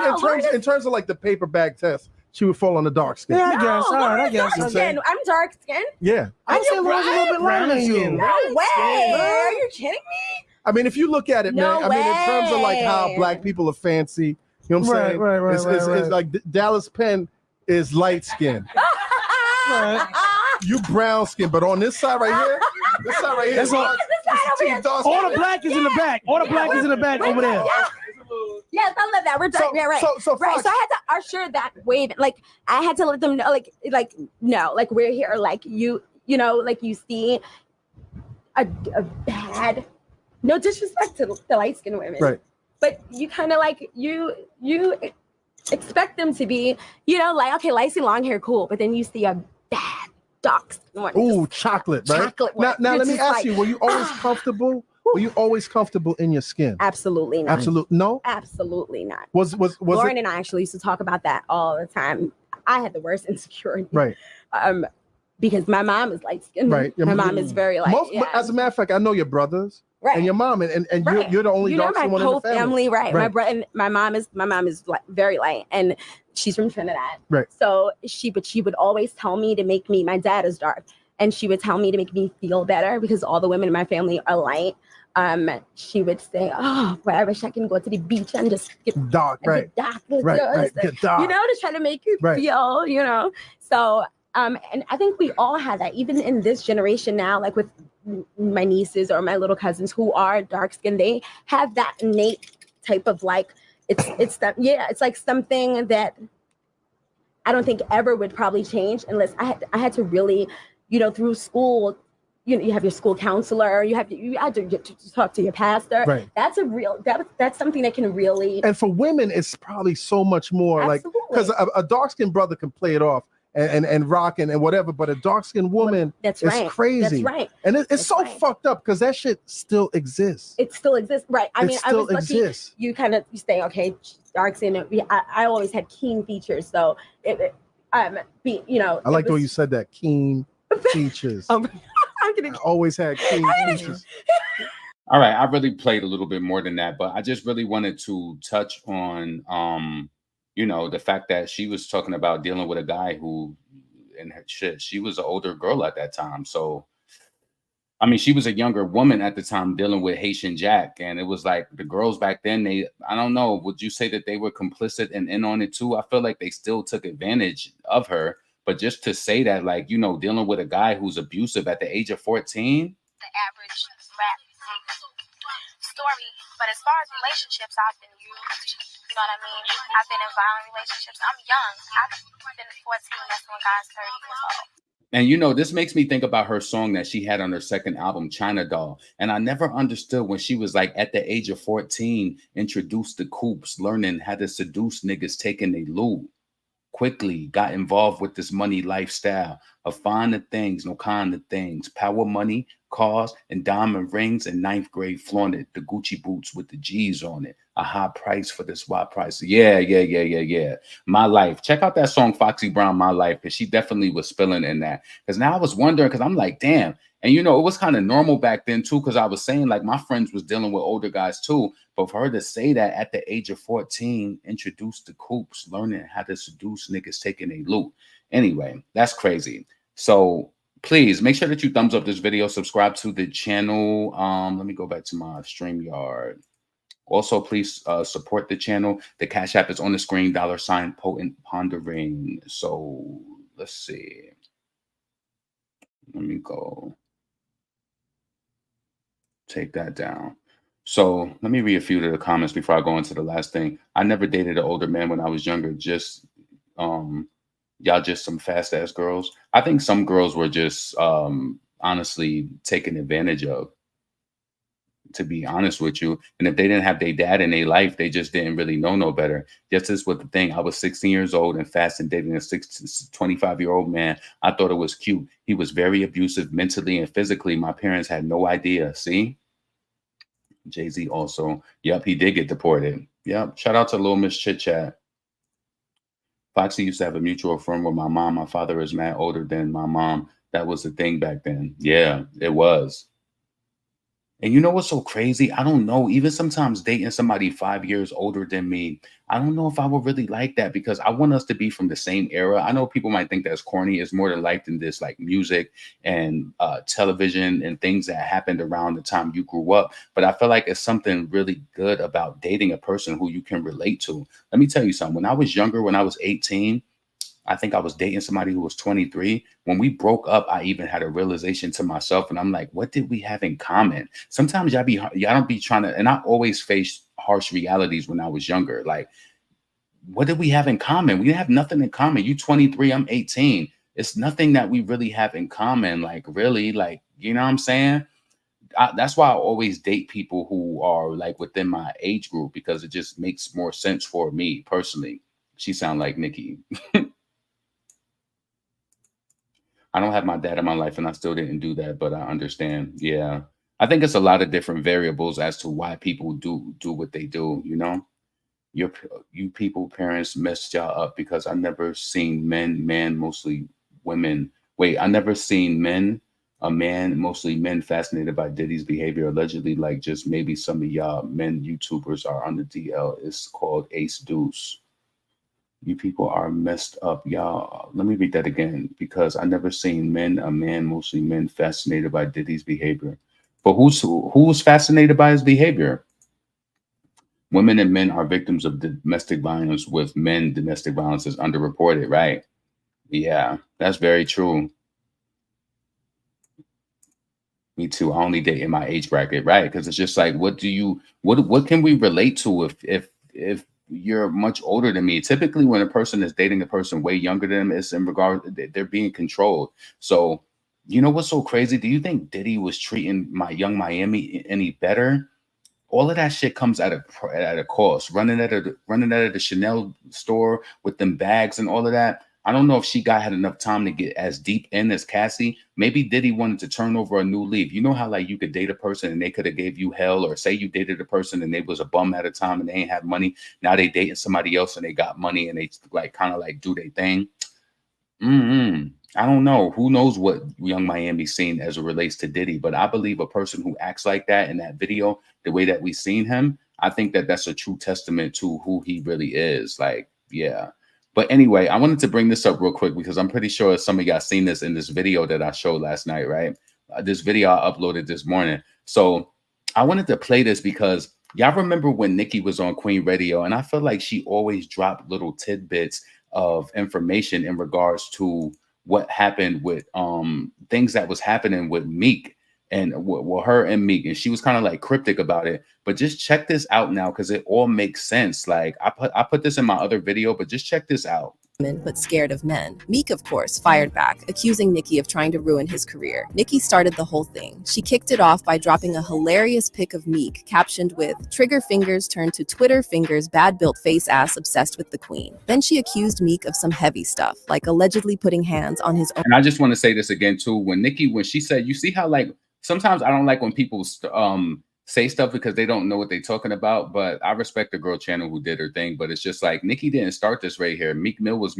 G: in terms of like the paper bag test, she would fall on the dark skin.
H: Yeah, I guess. All right, I guess.
F: I'm dark skin.
G: Yeah,
H: I'm saying Lauren's a little bit lighter than you.
F: No way. Are you kidding me?
G: I mean, if you look at it, man, I mean, in terms of like how black people are fancy, you know what I'm saying? Right. It's like Dallas Penn is light skin. You brown skin, but on this side right here,
H: that's all the black is in the back. All the black is in the back over there.
F: Yes, I love that. We're done. Yeah, right. So I had to usher that wave. Like, I had to let them know, like no, like we're here. Like you know, like you see a bad. No disrespect to the light skinned women,
G: right?
F: But you kind of like you expect them to be, you know, like, okay, light skin, long hair, cool. But then you see a bad dark skin one.
G: Ooh, chocolate, right?
F: Chocolate one.
G: Now let me ask you: were you always comfortable? Were you always comfortable in your skin?
F: Absolutely not.
G: No?
F: Absolutely not.
G: Was
F: Lauren and I actually used to talk about that all the time. I had the worst insecurity.
G: Right.
F: because my mom is light skinned.
G: Right.
F: My mom is very light.
G: As a matter of fact, I know your brothers.
F: Right.
G: And your mom, and
F: right.
G: you're the only dark skinned one in the family.
F: Right. My brother and my mom is very light, and she's from Trinidad.
G: Right.
F: So she would always tell me to make me. My dad is dark, and she would tell me to make me feel better because all the women in my family are light. She would say, "Oh, boy, I wish I can go to the beach and just get
G: dark,
F: right? Get dark, get dark. You know, to try to make you feel, you know." So, and I think we all have that, even in this generation now, like with my nieces or my little cousins who are dark skinned, they have that innate type of like it's that it's like something that I don't think ever would probably change unless I had to really, you know, through school, you know, you have your school counselor, you had to get to talk to your pastor.
G: Right.
F: That's a real that's something that can really.
G: And for women, it's probably so much more.
F: Absolutely.
G: Like because a dark skinned brother can play it off and rock and whatever, but a dark skinned woman is crazy.
F: That's right.
G: And it's so fucked up because that shit still exists.
F: It still exists, right? I mean, I was lucky.
G: Exists.
F: You kind of say, okay, dark skin. I always had keen features, so you know.
G: I like the way you said that, keen features. I always had keen features.
A: All right, I really played a little bit more than that, but I just really wanted to touch on you know, the fact that she was talking about dealing with a guy who, and her shit, she was an older girl at that time. So, I mean, she was a younger woman at the time dealing with Haitian Jack. And it was like the girls back then, I don't know, would you say that they were complicit and in on it too? I feel like they still took advantage of her. But just to say that, like, you know, dealing with a guy who's abusive at the age of 14.
E: The average rap story. But as far as relationships, I've been used. You know what I mean? I've been in violent relationships. I'm young. I've been 14. That's when guys 30 years old.
A: And you know, this makes me think about her song that she had on her second album, China Doll. And I never understood when she was like at the age of 14, introduced the coops, learning how to seduce niggas taking their loot. Quickly got involved with this money lifestyle of finding things, no kind of things, power, money, cars, and diamond rings. In 9th grade, flaunted the Gucci boots with the G's on it. A high price for this wide price. Yeah. My Life. Check out that song, Foxy Brown, My Life, because she definitely was spilling in that. Because now I was wondering, because I'm like, damn. And you know, it was kind of normal back then too, because I was saying like my friends was dealing with older guys too. But for her to say that at the age of 14, introduced the coops, learning how to seduce niggas taking a loot. Anyway, that's crazy. So please make sure that you thumbs up this video, subscribe to the channel. Let me go back to my StreamYard. Also, please support the channel. The Cash App is on the screen, $ Potent Pondering. So let's see. Let me go. Take that down. So let me read a few of the comments before I go into the last thing. I never dated an older man when I was younger. Just y'all just some fast ass girls. I think some girls were just honestly taken advantage of, to be honest with you. And if they didn't have their dad in their life, they just didn't really know no better. Just as with the thing, I was 16 years old and fast and dating a 25-year-old man. I thought it was cute. He was very abusive mentally and physically. My parents had no idea. See? Jay-Z also. Yep, he did get deported. Yep. Shout out to Lil Miss Chit Chat. Foxy used to have a mutual friend with my mom. My father is mad older than my mom. That was the thing back then. Yeah, it was. And you know what's so crazy? I don't know. Even sometimes dating somebody 5 years older than me, I don't know if I would really like that, because I want us to be from the same era. I know people might think that's corny. It's more than life than this, like music and television and things that happened around the time you grew up. But I feel like it's something really good about dating a person who you can relate to. Let me tell you something. When I was younger, when I was 18, I think I was dating somebody who was 23. When we broke up, I even had a realization to myself, and I'm like, what did we have in common? Sometimes y'all don't be trying to, and I always faced harsh realities when I was younger. Like, what did we have in common? We have nothing in common. You 23, I'm 18. It's nothing that we really have in common. Like, really, like, you know what I'm saying? That's why I always date people who are like within my age group, because it just makes more sense for me personally. She sound like Nicki. I don't have my dad in my life, and I still didn't do that, but I understand. Yeah. I think it's a lot of different variables as to why people do what they do, you know? You people, parents messed y'all up, because I've never seen men, mostly women Wait, I never seen a man, mostly men, fascinated by Diddy's behavior. Allegedly, like just maybe some of y'all men YouTubers are on the DL. It's called Ace Deuce. You people are messed up, y'all. Let me read that again, because I never seen a man, mostly men, fascinated by Diddy's behavior. But who's fascinated by his behavior? Women and men are victims of domestic violence, with men domestic violence is underreported, right? Yeah, that's very true. Me too. I only date in my age bracket, right? Because it's just like, what can we relate to if you're much older than me? Typically, when a person is dating a person way younger than them, it's in regard they're being controlled. So, you know what's so crazy? Do you think Diddy was treating my Young Miami any better? All of that shit comes at a cost. Running out of the Chanel store with them bags and all of that. I don't know if she had enough time to get as deep in as Cassie. Maybe Diddy wanted to turn over a new leaf. You know how like you could date a person and they could have gave you hell, or say you dated a person and they was a bum at a time and they ain't have money. Now they dating somebody else and they got money and they like kind of like do their thing. I don't know. Who knows what Young Miami's seen as it relates to Diddy, but I believe a person who acts like that in that video, the way that we seen him, I think that that's a true testament to who he really is. Like, yeah. But anyway, I wanted to bring this up real quick because I'm pretty sure some of y'all seen this in this video that I showed last night, right? This video I uploaded this morning. So I wanted to play this because y'all remember when Nicki was on Queen Radio, and I feel like she always dropped little tidbits of information in regards to what happened with things that was happening with Meek and well, her and Meek, and she was kind of like cryptic about it. But just check this out now because it all makes sense. Like I put this in my other video, but just check this out.
I: But scared of men. Meek, of course, fired back, accusing Nicki of trying to ruin his career. Nicki started the whole thing. She kicked it off by dropping a hilarious pic of Meek, captioned with, "Trigger fingers turned to Twitter fingers, bad built face ass obsessed with the queen." Then she accused Meek of some heavy stuff, like allegedly putting hands on his own.
A: And I just want to say this again too. When she said, you see how like, sometimes I don't like when people say stuff because they don't know what they're talking about, but I respect the girl channel who did her thing. But it's just like Nicki didn't start this right here. Meek Mill was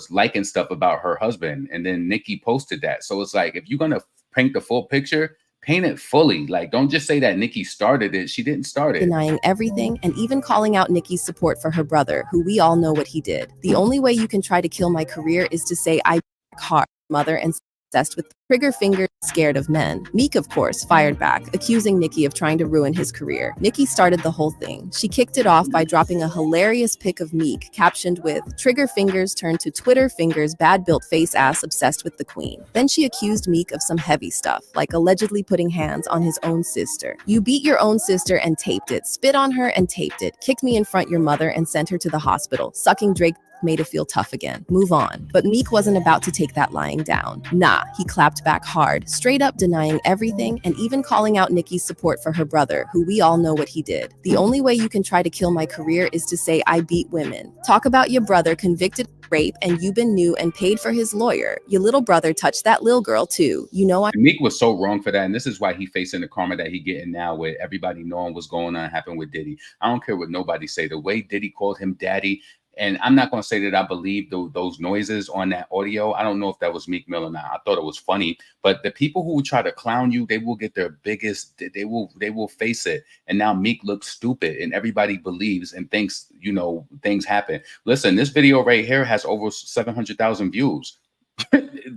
A: liking stuff about her husband, and then Nicki posted that. So it's like, if you're gonna paint the full picture, paint it fully. Like, don't just say that Nicki started it. She didn't start it.
I: Denying everything and even calling out Nicki's support for her brother, who we all know what he did. The only way you can try to kill my career is to say I hard mother and obsessed with trigger fingers, scared of men. Meek, of course, fired back, accusing Nicki of trying to ruin his career. Nicki started the whole thing. She kicked it off by dropping a hilarious pic of Meek, captioned with, "Trigger fingers turned to Twitter fingers, bad built face ass obsessed with the queen." Then she accused Meek of some heavy stuff, like allegedly putting hands on his own sister. "You beat your own sister and taped it, spit on her and taped it, kicked me in front your mother and sent her to the hospital, sucking Drake made it feel tough again. Move on." But Meek wasn't about to take that lying down. Nah, he clapped back hard, straight up denying everything and even calling out Nicki's support for her brother, who we all know what he did. The only way you can try to kill my career is to say I beat women. Talk about your brother convicted of rape and you been new and paid for his lawyer. Your little brother touched that little girl too. You know
A: Meek was so wrong for that, and this is why he facing the karma that he getting now with everybody knowing what's going on happened with Diddy. I don't care what nobody say. The way Diddy called him daddy, and I'm not going to say that I believe those noises on that audio. I don't know if that was Meek Mill or not. I thought it was funny, but the people who try to clown you, they will get their biggest, they will face it. And now Meek looks stupid and everybody believes and thinks, you know, things happen. Listen, this video right here has over 700,000 views.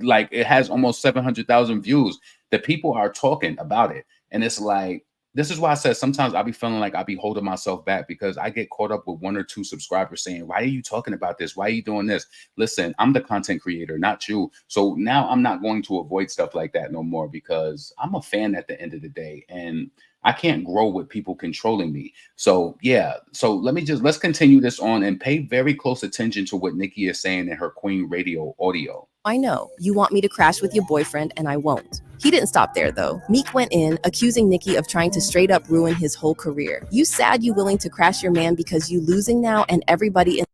A: Like, it has almost 700,000 views. The people are talking about it. And it's like, this is why I said sometimes I'll be feeling like I'll be holding myself back because I get caught up with 1 or 2 subscribers saying, why are you talking about this? Why are you doing this? Listen, I'm the content creator, not you. So now I'm not going to avoid stuff like that no more because I'm a fan at the end of the day and I can't grow with people controlling me. So yeah, so let's continue this on and pay very close attention to what Nicki is saying in her Queen Radio audio.
I: I know you want me to crash with your boyfriend and I won't. He didn't stop there though. Meek went in, accusing Nicki of trying to straight up ruin his whole career. You sad you willing to crash your man because you losing now and everybody in.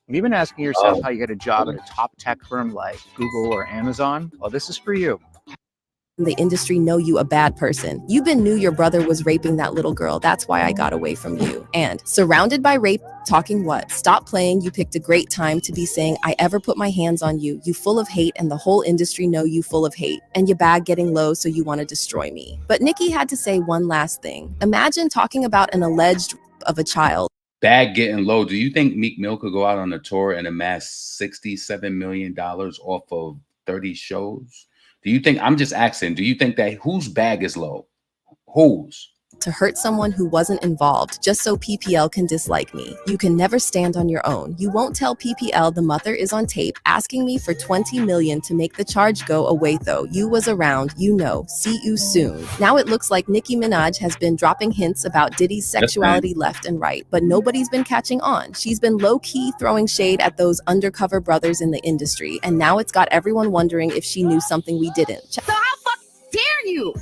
J: Have you been asking yourself how you get a job at a top tech firm like Google or Amazon? Well, this is for you.
I: the industry know you a bad person. You been knew your brother was raping that little girl. That's why I got away from you. And surrounded by rape, talking what? Stop playing. You picked a great time to be saying I ever put my hands on you. You full of hate, and the whole industry know you full of hate. And your bag getting low, so you want to destroy me. But Nicki had to say one last thing. Imagine talking about an alleged of a child.
A: Bag getting low. Do you think Meek Mill could go out on a tour and amass $67 million off of 30 shows? Do you think, I'm just asking, do you think that whose bag is low? Whose?
I: To hurt someone who wasn't involved just so PPL can dislike me. You can never stand on your own. You won't tell PPL the mother is on tape asking me for 20 million to make the charge go away though. You was around, you know, see you soon. Now it looks like Nicki Minaj has been dropping hints about Diddy's sexuality left and right, but nobody's been catching on. She's been low-key throwing shade at those undercover brothers in the industry, and now it's got everyone wondering if she knew something we didn't.
K: So how dare you?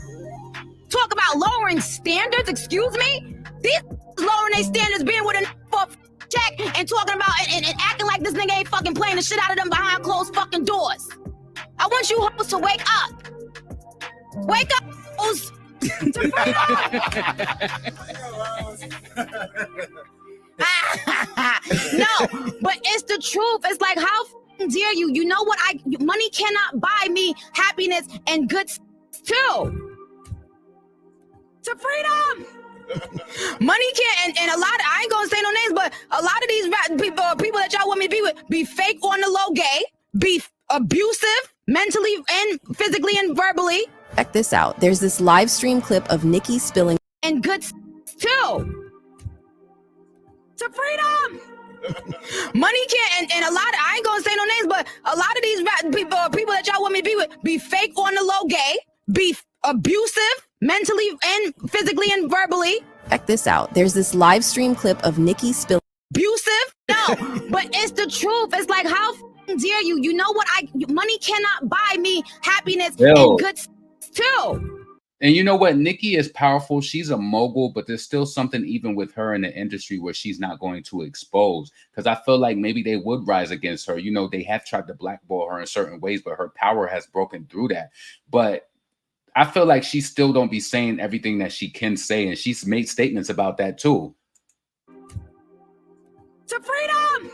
K: Talk about lowering standards, excuse me? These lowering their standards being with a for check and talking about and acting like this nigga ain't fucking playing the shit out of them behind closed fucking doors. I want you hoes to wake up. Wake up, hoes. No, but it's the truth. It's like, how dare you? You know what? Money cannot buy me happiness and good too. To freedom. Money can't, and a lot, I ain't gonna say no names, but a lot of these people that y'all want me to be with be fake on the low gay, be abusive mentally and physically and verbally.
I: Check this out. There's this live stream clip of Nicki spilling
K: and good too. To freedom. Money can't, and a lot, I ain't gonna say no names, but a lot of these people that y'all want me to be with be fake on the low gay, be abusive mentally and physically and verbally.
I: Check this out. There's this live stream clip of Nicki spilling
K: abusive. No, but it's the truth. It's like, how dare you? You know what? Money cannot buy me happiness and good too.
A: And you know what? Nicki is powerful. She's a mogul, but there's still something even with her in the industry where she's not going to expose. Because I feel like maybe they would rise against her. You know, they have tried to blackball her in certain ways, but her power has broken through that. But I feel like she still don't be saying everything that she can say. And she's made statements about that too.
K: To freedom.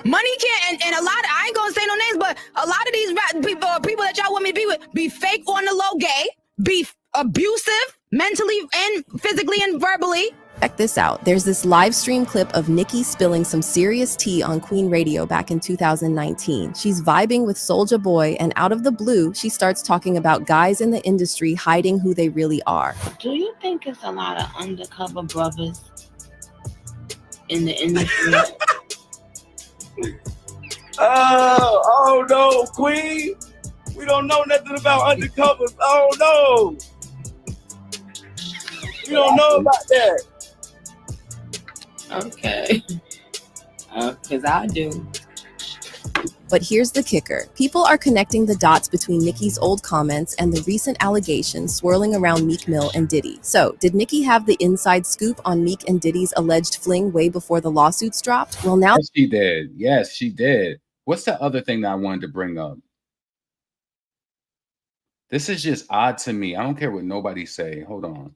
K: Money can't, and a lot, I ain't gonna say no names, but a lot of these people that y'all want me to be with be fake on the low gay, be abusive mentally and physically and verbally.
I: Check this out. There's this live stream clip of Nicki spilling some serious tea on Queen Radio back in 2019. She's vibing with Soulja Boy, and out of the blue, she starts talking about guys in the industry hiding who they really are.
L: Do you think it's a lot of undercover brothers in the industry?
M: Oh no, Queen. We don't know nothing about undercovers. Oh no. We don't know about that.
L: Okay. Because I do.
I: But here's the kicker. People are connecting the dots between Nicki's old comments and the recent allegations swirling around Meek Mill and Diddy. So, did Nicki have the inside scoop on Meek and Diddy's alleged fling way before the lawsuits dropped? Well, now
A: yes, she did. Yes, she did. What's the other thing that I wanted to bring up? This is just odd to me. I don't care what nobody say. Hold on.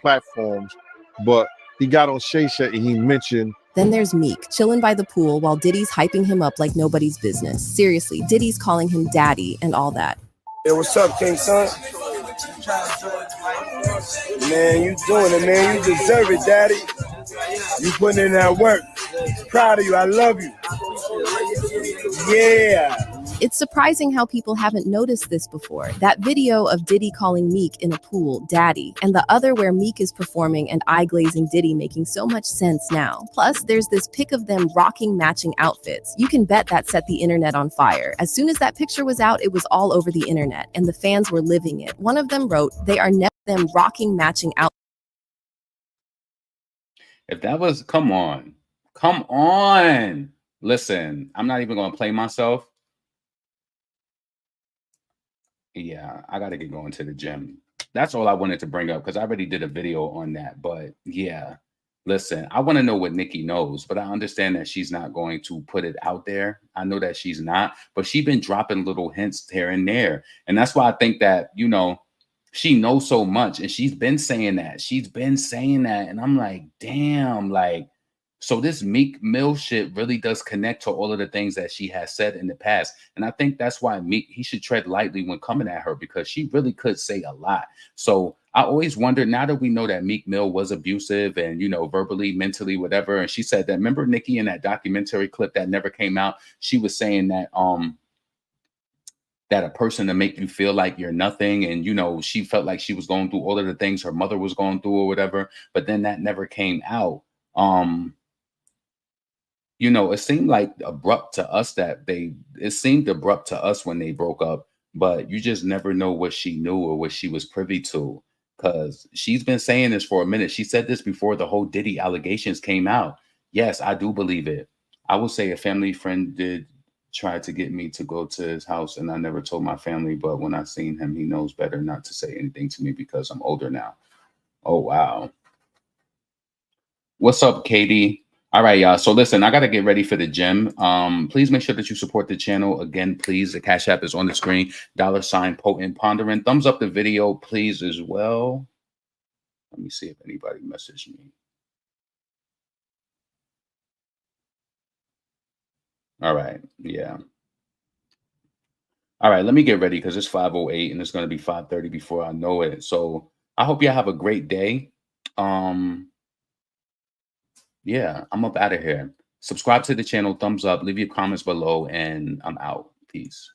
N: Platforms, but he got on Shay Shay and he mentioned.
I: Then there's Meek, chilling by the pool while Diddy's hyping him up like nobody's business. Seriously, Diddy's calling him daddy and all that.
B: Hey, what's up, King Son? Man, you doing it, man. You deserve it, daddy. You putting in that work. Proud of you. I love you. Yeah.
I: It's surprising how people haven't noticed this before. That video of Diddy calling Meek in a pool daddy, and the other where Meek is performing and eye-glazing Diddy making so much sense now. Plus, there's this pic of them rocking matching outfits. You can bet that set the internet on fire. As soon as that picture was out, it was all over the internet, and the fans were living it. One of them wrote, "They are never them rocking matching outfits."
A: If that was, come on. Come on. Listen, I'm not even going to play myself. Yeah, I got to get going to the gym. That's all I wanted to bring up because I already did a video on that. But yeah, Listen, I want to know what Nicki knows, but I understand that she's not going to put it out there. I know that she's not, but she's been dropping little hints here and there. And that's why I think that, you know, she knows so much and she's been saying that. She's been saying that. And I'm like, damn, like, so this Meek Mill shit really does connect to all of the things that she has said in the past. And I think that's why Meek, he should tread lightly when coming at her, because she really could say a lot. So I always wonder, now that we know that Meek Mill was abusive and, you know, verbally, mentally, whatever. And she said that, remember Nicki in that documentary clip that never came out? She was saying that, that a person to make you feel like you're nothing. And, you know, she felt like she was going through all of the things her mother was going through or whatever, but then that never came out. You know, it seemed like abrupt to us that it seemed abrupt to us when they broke up, but you just never know what she knew or what she was privy to, because she's been saying this for a minute. She said this before the whole Diddy allegations came out. Yes, I do believe it. I will say a family friend did try to get me to go to his house, and I never told my family, but when I seen him, he knows better not to say anything to me because I'm older now. Oh, wow. What's up, Katie? All right, y'all. So listen, I got to get ready for the gym. Please make sure that you support the channel. Again, please, the Cash App is on the screen. $ Potent Pondering. Thumbs up the video, please, as well. Let me see if anybody messaged me. All right. Yeah. All right. Let me get ready because it's 5:08 and it's going to be 5:30 before I know it. So I hope y'all have a great day. Yeah, I'm up out of here. Subscribe to the channel, thumbs up, leave your comments below, and I'm out. Peace.